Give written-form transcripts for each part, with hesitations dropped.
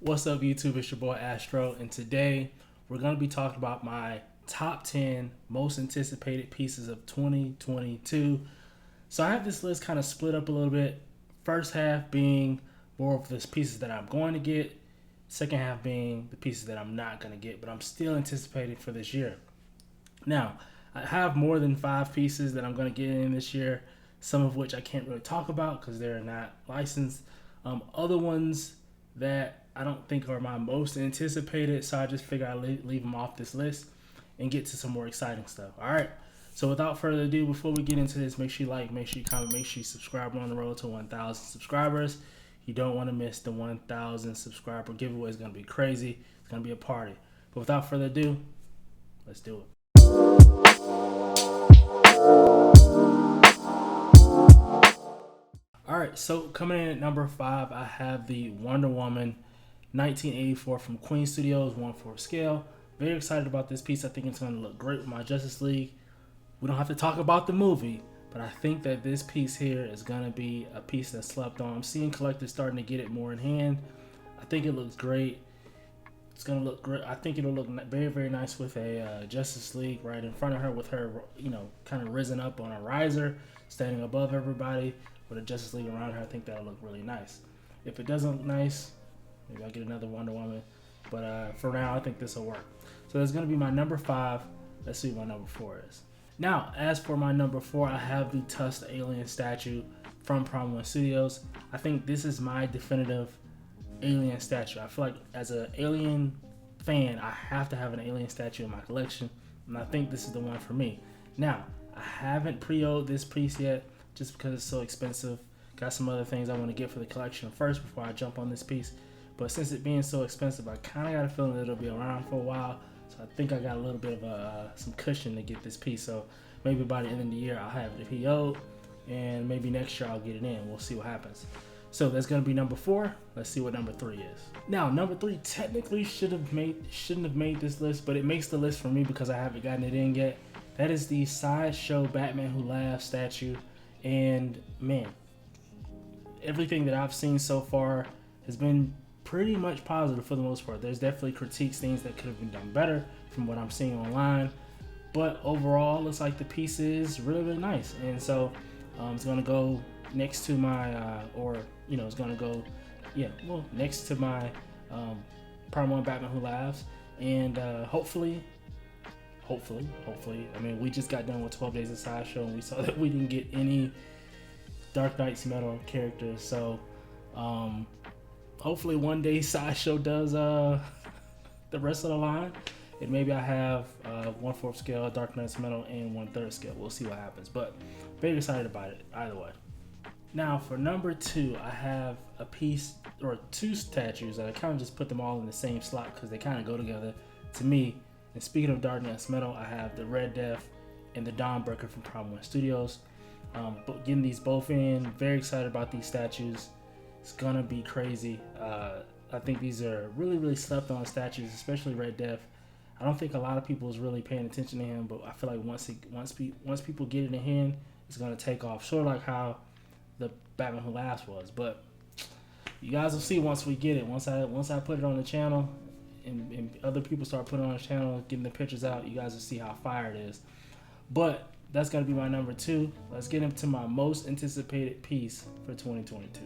What's up, YouTube? It's your boy Astro, and today we're going to be talking about my top 10 most anticipated pieces of 2022. So I have this list kind of split up a little bit. First half being more of the pieces that I'm going to get. Second half being the pieces that I'm not going to get, but I'm still anticipating for this year. Now, I have more than 5 pieces that I'm going to get in this year, some of which I can't really talk about because they're not licensed. Other ones that I don't think are my most anticipated, so I just figure I'd leave them off this list and get to some more exciting stuff. All right, so without further ado, before we get into this, make sure you like, make sure you comment, make sure you subscribe. We're on the road to 1,000 subscribers. You don't want to miss the 1,000 subscriber giveaway. It's going to be crazy. It's going to be a party. But without further ado, let's do it. Alright, so coming in at number 5, I have the Wonder Woman 1984 from Queen Studios, 1/4 scale. Very excited about this piece. I think it's going to look great with my Justice League. We don't have to talk about the movie, but I think that this piece here is going to be a piece that's slept on. I'm seeing collectors starting to get it more in hand. I think it looks great. It's going to look great. I think it'll look very, very nice with a Justice League right in front of her, with her, kind of risen up on a riser, standing above everybody. With a Justice League around her, I think that'll look really nice. If it doesn't look nice, maybe I'll get another Wonder Woman. But for now, I think this will work. So that's going to be my number 5. Let's see what my number 4 is. Now, as for my number 4, I have the Tusk Alien statue from Prime 1 Studios. I think this is my definitive Alien statue. I feel like as an Alien fan, I have to have an Alien statue in my collection, and I think this is the one for me. Now, I haven't pre-owned this piece yet, just because it's so expensive. Got some other things I want to get for the collection first before I jump on this piece. But since it being so expensive, I kind of got a feeling that it'll be around for a while. So I think I got a little bit of some cushion to get this piece. So maybe by the end of the year, I'll have it PO'd, and maybe next year I'll get it in. We'll see what happens. So that's going to be number 4. Let's see what number 3 is. Now, number 3 technically shouldn't have made this list, but it makes the list for me because I haven't gotten it in yet. That is the Sideshow Batman Who Laughs statue. And man, everything that I've seen so far has been pretty much positive for the most part. There's definitely critiques, things that could have been done better from what I'm seeing online. But overall, it looks like the piece is really, really nice. And so it's going to go next to my, it's going to go, next to my Prime 1 Batman Who Laughs. And hopefully, I mean, we just got done with 12 Days of Sideshow, and we saw that we didn't get any Dark Knight's Metal characters. So, hopefully one day Sideshow does the rest of the line, and maybe I have 1/4 scale Dark Knight's Metal and 1/3 scale. We'll see what happens, but very excited about it either way. Now, for number 2, I have a piece, or 2 statues that I kind of just put them all in the same slot because they kind of go together to me. And speaking of Dark Knight's Metal, I have the Red Death and the Dawnbreaker from Prime 1 Studios. But getting these both in, very excited about these statues. It's gonna be crazy. I think these are really, really slept on statues, especially Red Death. I don't think a lot of people is really paying attention to him, but I feel like once people get it in hand, it's gonna take off. Sort of like how the Batman Who Laughs was. But you guys will see once we get it. Once I put it on the channel. And other people start putting on the channel, getting the pictures out, you guys will see how fire it is. But that's going to be my number 2. Let's get into my most anticipated piece for 2022.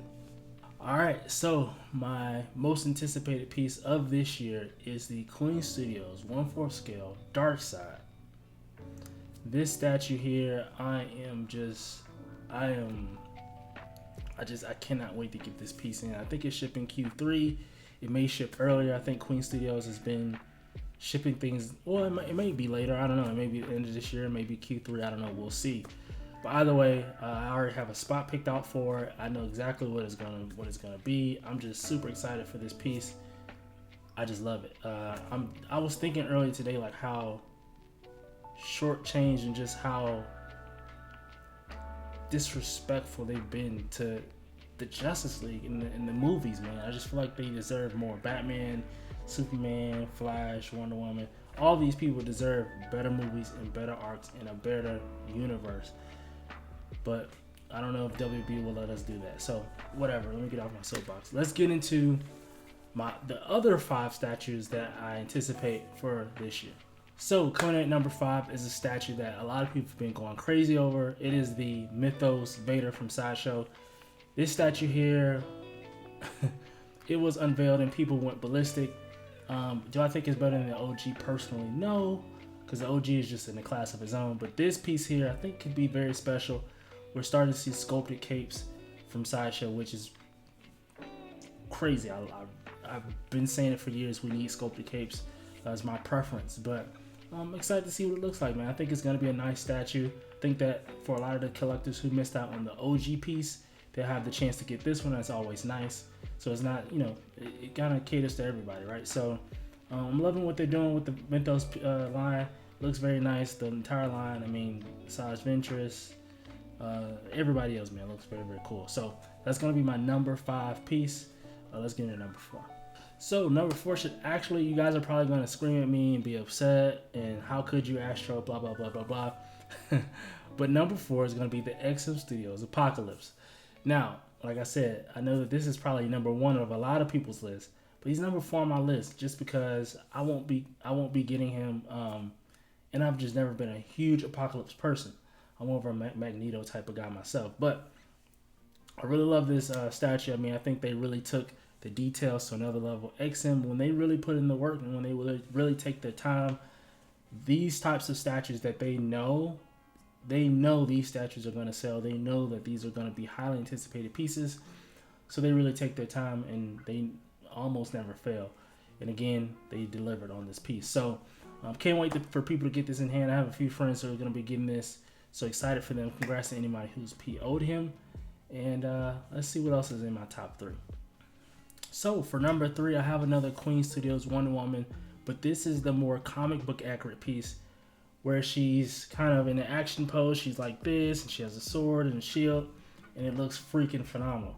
Alright, so my most anticipated piece of this year is the Queen Studios 1/4 scale Dark Side. This statue here, I cannot wait to get this piece in. I think it's shipping Q3. It may ship earlier. I think Queen Studios has been shipping things. Well, it may be later. I don't know. It may be the end of this year. Maybe Q3. I don't know. We'll see. But either way, I already have a spot picked out for it. I know exactly what it's gonna be. I'm just super excited for this piece. I just love it. I was thinking earlier today, like how shortchanged and just how disrespectful they've been to the Justice League in the movies, man. I just feel like they deserve more. Batman, Superman, Flash, Wonder Woman. All these people deserve better movies and better arcs and a better universe. But I don't know if WB will let us do that. So whatever. Let me get off my soapbox. Let's get into the other 5 statues that I anticipate for this year. So coming in at number 5 is a statue that a lot of people have been going crazy over. It is the Mythos Vader from Sideshow. This statue here, it was unveiled and people went ballistic. Do I think it's better than the OG? Personally, no, because the OG is just in a class of its own. But this piece here, I think, could be very special. We're starting to see sculpted capes from Sideshow, which is crazy. I've been saying it for years. We need sculpted capes. That's my preference, but I'm excited to see what it looks like, man. I think it's going to be a nice statue. I think that for a lot of the collectors who missed out on the OG piece, they'll have the chance to get this one. That's always nice. So it's not, you know, it kind of caters to everybody, right? So I'm loving what they're doing with the Mythos line. Looks very nice. The entire line, I mean, Size Ventress, everybody else, man, looks very, very cool. So that's going to be my number 5 piece. Let's get into number 4. So number 4 should actually, you guys are probably going to scream at me and be upset and how could you, Astro, blah, blah, blah, blah, blah. But number 4 is going to be the XM Studios Apocalypse. Now, like I said, I know that this is probably number 1 of a lot of people's list, but he's number 4 on my list just because I won't be getting him, and I've just never been a huge Apocalypse person. I'm more of a Magneto type of guy myself, but I really love this statue. I mean, I think they really took the details to another level. XM, when they really put in the work and when they really take their time, these types of statues that they know these statues are going to sell. They know that these are going to be highly anticipated pieces. So they really take their time and they almost never fail. And again, they delivered on this piece. So can't wait for people to get this in hand. I have a few friends who are going to be getting this. So excited for them. Congrats to anybody who's PO'd him. And let's see what else is in my top 3. So for number 3, I have another Queen Studios Wonder Woman. But this is the more comic book accurate piece, where she's kind of in an action pose. She's like this, and she has a sword and a shield, and it looks freaking phenomenal.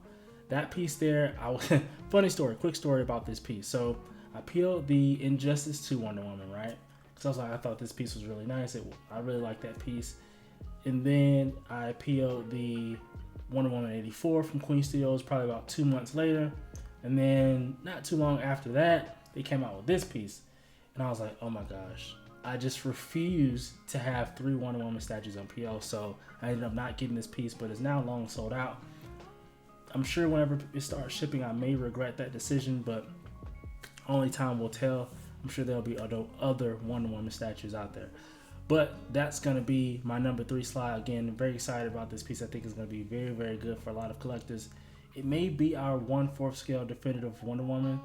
That piece there, funny story, quick story about this piece. So I peeled the Injustice 2 Wonder Woman, right? Because I was like, I thought this piece was really nice. I really like that piece. And then I peeled the Wonder Woman 84 from Queen Studios probably about 2 months later. And then not too long after that, they came out with this piece. And I was like, oh my gosh. I just refuse to have 3 Wonder Woman statues on PO, so I ended up not getting this piece, but it's now long sold out. I'm sure whenever it starts shipping, I may regret that decision, but only time will tell. I'm sure there'll be other Wonder Woman statues out there. But that's going to be my number 3 slide. Again, I'm very excited about this piece. I think it's going to be very, very good for a lot of collectors. It may be our 1/4 scale definitive Wonder Woman.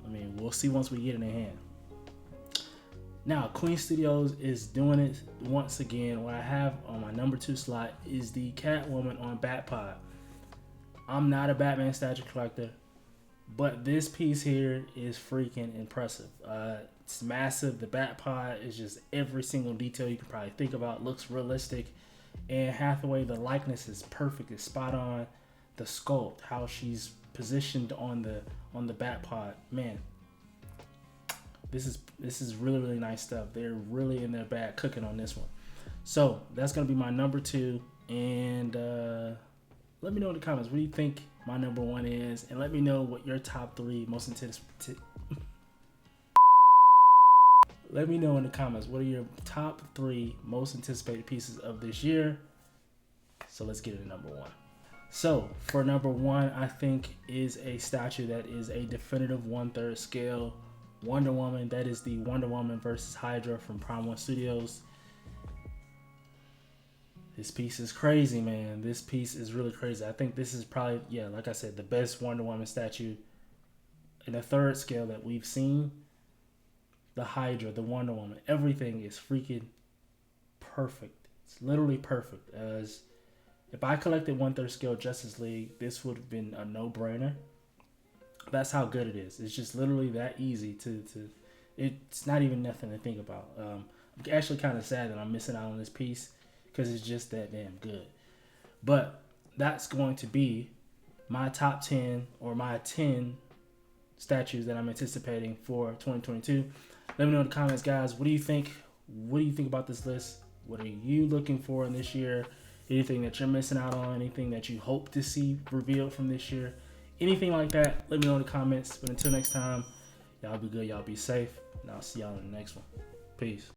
I mean, we'll see once we get it in hand. Now, Queen Studios is doing it once again. What I have on my number 2 slot is the Catwoman on Batpod. I'm not a Batman statue collector, but this piece here is freaking impressive. It's massive. The Batpod is just every single detail you can probably think about. It looks realistic. And Hathaway, the likeness is perfect. It's spot on. The sculpt, how she's positioned on the Batpod, man. This is really, really nice stuff. They're really in their bag cooking on this one. So that's going to be my number 2. And let me know in the comments, what do you think my number 1 is? And let me know what your top 3 most anticipated... Let me know in the comments, what are your top 3 most anticipated pieces of this year? So let's get into number 1. So for number 1, I think is a statue that is a definitive 1/3 scale Wonder Woman. That is the Wonder Woman versus Hydra from Prime 1 Studios. This piece is crazy, man. This piece is really crazy. I think this is probably, yeah, like I said, the best Wonder Woman statue in a 1/3 scale that we've seen. The Hydra, the Wonder Woman, everything is freaking perfect. It's literally perfect. As if I collected 1/3 scale Justice League, this would have been a no-brainer. That's how good it is. It's just literally that easy to it's not even nothing to think about. I'm actually kind of sad that I'm missing out on this piece because it's just that damn good. But that's going to be my top 10 or my 10 statues that I'm anticipating for 2022. Let me know in the comments, guys. What do you think? What do you think about this list? What are you looking for in this year? Anything that you're missing out on? Anything that you hope to see revealed from this year? anything like that, let me know in the comments. But until next time, y'all be good, y'all be safe, and I'll see y'all in the next one. Peace.